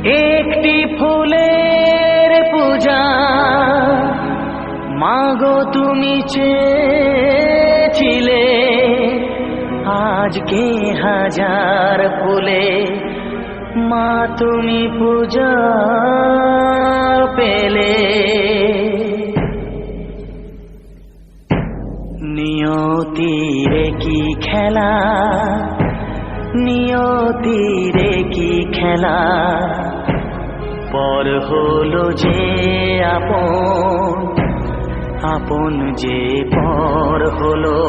একটি ফুলের পূজা মাগো তুমি চেয়েছিলে, আজকে হাজার ফুলে মা তুমি পূজা পেলে। নিয়তিরে কি খেলা, নিয়তিরে কি খেলা, পর হলো যে আপন, আপন যে পর হলো।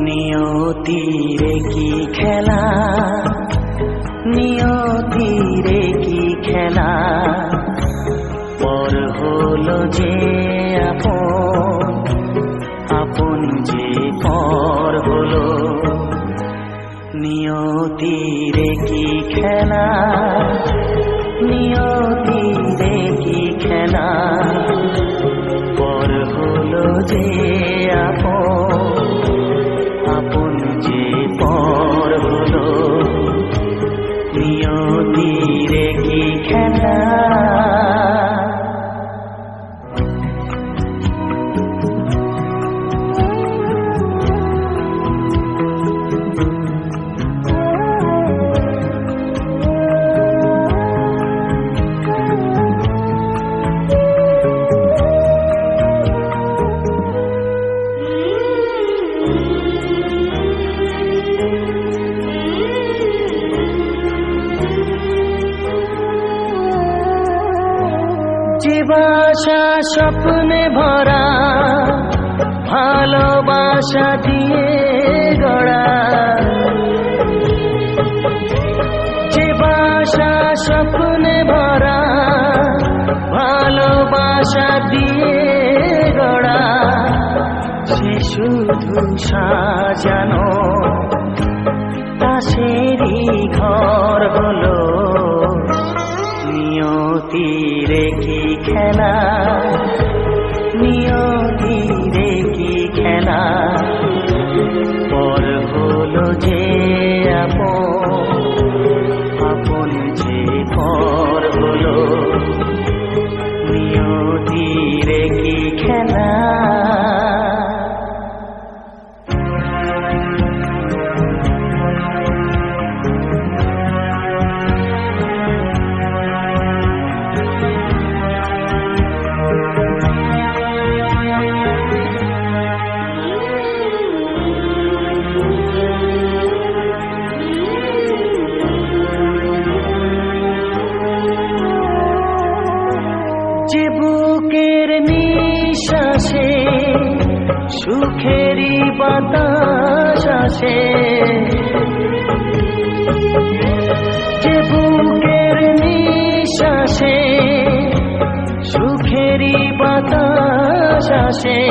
নিয়তিরে কি খেলা, নিয়তিরে কি খেলা, পর হলো যে আপন, আপন যে পর হলো। নিয়তিরে কি খেলা, নিয়তিরে কি খেলা, পর হলো যে আপন, আপন যে পর হলো। নিয়তিরে কি খেলা। যে বাসা স্বপ্নে ভরা, ভালোবাসা দিয়ে গড়া, যে বাসা স্বপ্নে ভরা, ভালোবাসা দিয়ে গড়া, সে শুধু সাজানো তাসেরই ঘর হলো। নিয়তিরে কি খেলা, নিয়তিরে কি খেলা, পর হলো যে আপন, আপন যে পর হলো। নিয়তিরে কি খেলা। যে বুকের নিঃশ্বাসে সুখেরই বাতাস আসে, যে বুকের নিঃশ্বাসে সুখেরই বাতাস আসে,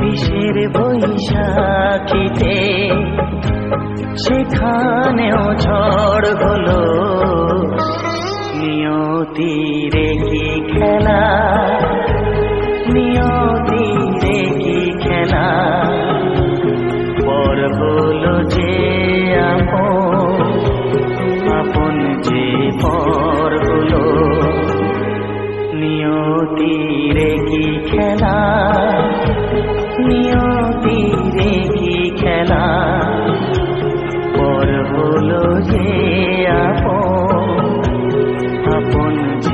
বিষের বৈশাখীতে সেখানেও ঝড় হলো। নিয়তিরে কি খেলা, নিয়তিরে কি খেলা, পর হলো যে আপন, আপন যে পর হলো। নিয়তিরে কি খেলা, নিয়তিরে কি খেলা, পর হলো যে আপন, আপন যে